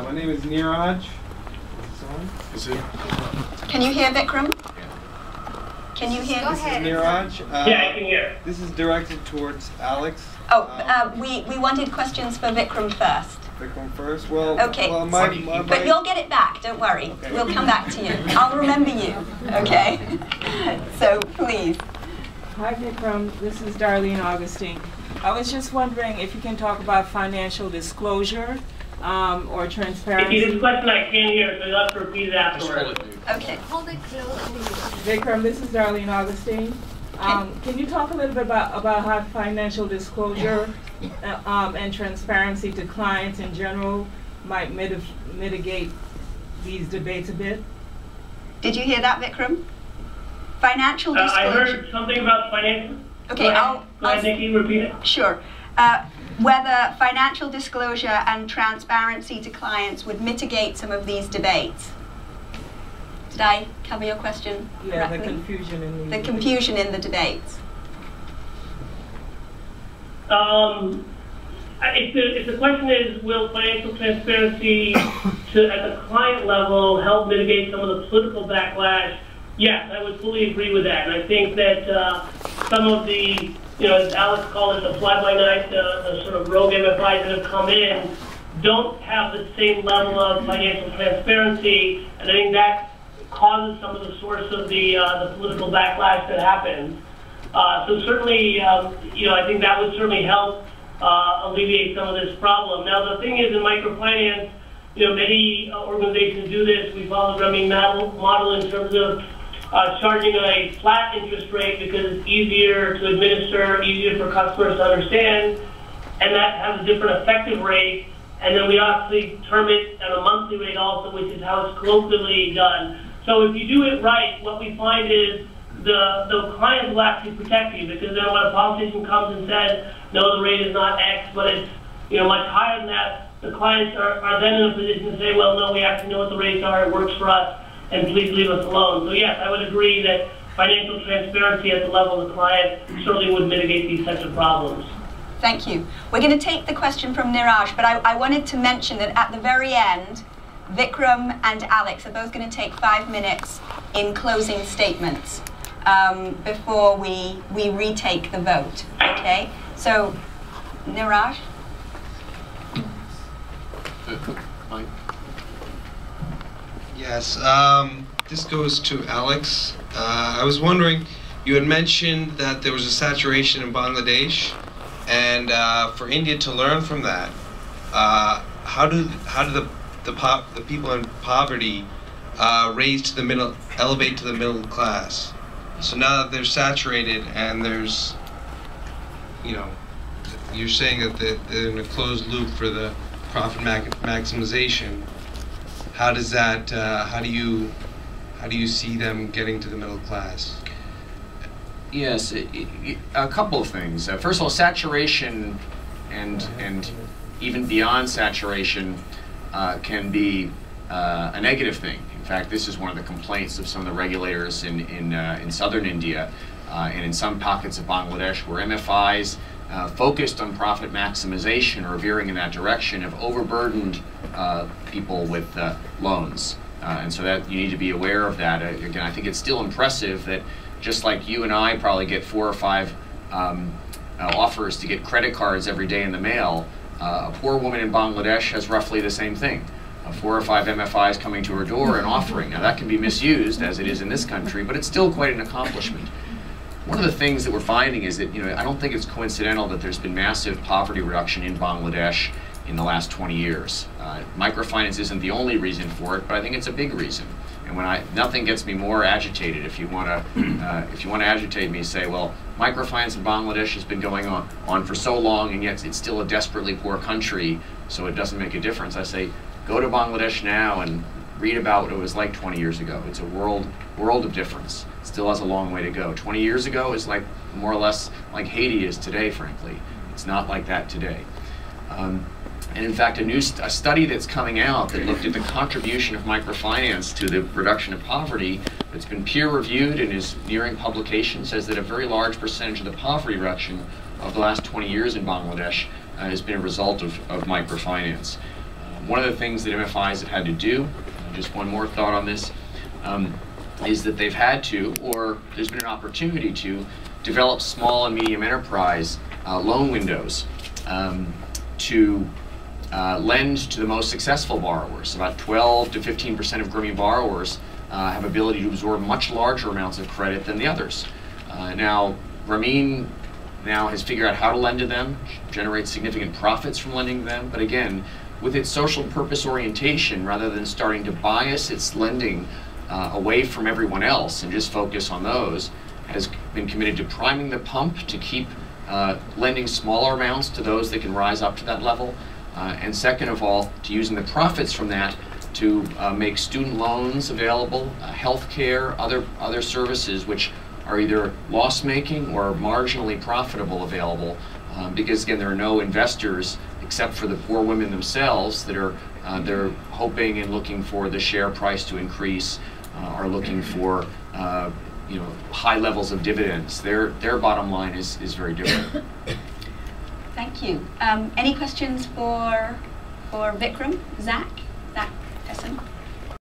My name is Niraj. Is it? Can you hear Vikram? Can you hear? Go This is ahead. Niraj. Yeah, I can hear. This is directed towards Alex. We wanted questions for Vikram first. Vikram first. Well, Okay. well, But you'll get it back, don't worry. Okay. We'll come back to you. I'll remember you, okay? So, please. Hi Vikram, this is Darlene Augustine. I was just wondering if you can talk about financial disclosure or If transparency. you this question I can't hear, so you'll have to repeat it afterwards. Okay. Hold it close. Vikram, this is Darlene Augustine. Can you talk a little bit about how financial disclosure and transparency to clients in general might mitigate these debates a bit? Did you hear that, Vikram? Financial disclosure. I heard something about financial. Okay, Go ahead, Nikki, repeat it. Sure. Whether financial disclosure and transparency to clients would mitigate some of these debates. Did I cover your question Yeah, correctly? the confusion in The confusion in the debates. If the question is, will financial transparency at the client level help mitigate some of the political backlash? Yes, I would fully agree with that. And I think that some of the, as Alex called it, the fly-by-night, the sort of rogue MFIs that have come in, don't have the same level of financial transparency, and I think that causes some of the source of the political backlash that happens. So certainly, I think that would certainly help alleviate some of this problem. Now, the thing is, in microfinance, many organizations do this. We follow the Reming model in terms of charging a flat interest rate because it's easier to administer, easier for customers to understand, and that has a different effective rate. And then we actually term it at a monthly rate also, which is how it's colloquially done. So if you do it right, what we find is the client will actually protect you, because then when a politician comes and says, no, the rate is not X, but it's much higher than that, the clients are then in a position to say, well, no, we actually know what the rates are, it works for us, and please leave us alone. So yes, I would agree that financial transparency at the level of the client certainly would mitigate these types of problems. Thank you. We're going to take the question from Niraj, but I wanted to mention that at the very end, Vikram and Alex are both going to take 5 minutes in closing statements before we retake the vote. Okay? So, Niraj? Yes, this goes to Alex. I was wondering, you had mentioned that there was a saturation in Bangladesh, and for India to learn from that, how do the people in poverty elevate to the middle class? So now that they're saturated and there's, you're saying that they're in a closed loop for the profit maximization. How does that? How do you see them getting to the middle class? Yes, a couple of things. First of all, saturation and even beyond saturation can be a negative thing. In fact, this is one of the complaints of some of the regulators in southern India and in some pockets of Bangladesh, where MFIs focused on profit maximization or veering in that direction have overburdened people with loans. And so that you need to be aware of that. Again, I think it's still impressive that just like you and I probably get 4 or 5 offers to get credit cards every day in the mail, a poor woman in Bangladesh has roughly the same thing. 4 or 5 MFIs coming to her door and offering. Now that can be misused, as it is in this country, but it's still quite an accomplishment. One of the things that we're finding is that, I don't think it's coincidental that there's been massive poverty reduction in Bangladesh in the last 20 years. Microfinance isn't the only reason for it, but I think it's a big reason. And nothing gets me more agitated. If you want to agitate me, say, well, microfinance in Bangladesh has been going on for so long, and yet it's still a desperately poor country, so it doesn't make a difference. I say, go to Bangladesh now and read about what it was like 20 years ago. It's a world of difference. It still has a long way to go. 20 years ago is like more or less like Haiti is today, frankly. It's not like that today. And in fact, a study that's coming out that looked at the contribution of microfinance to the reduction of poverty, that's been peer-reviewed and is nearing publication, says that a very large percentage of the poverty reduction of the last 20 years in Bangladesh has been a result of microfinance. One of the things that MFIs have had to do, just one more thought on this, is that they've had to, or there's been an opportunity to, develop small and medium enterprise loan windows to lend to the most successful borrowers. About 12 to 15% of grooming borrowers have ability to absorb much larger amounts of credit than the others. Now, Ramin now has figured out how to lend to them, generate significant profits from lending to them, but again, with its social purpose orientation, rather than starting to bias its lending away from everyone else and just focus on those, has been committed to priming the pump to keep lending smaller amounts to those that can rise up to that level, and second of all, to using the profits from that to make student loans available, health care, other services which are either loss-making or marginally profitable available, because again, there are no investors except for the poor women themselves that are they're hoping and looking for the share price to increase, are looking for high levels of dividends. Their bottom line is very different. Thank you. Any questions for Vikram? Zach Tesson?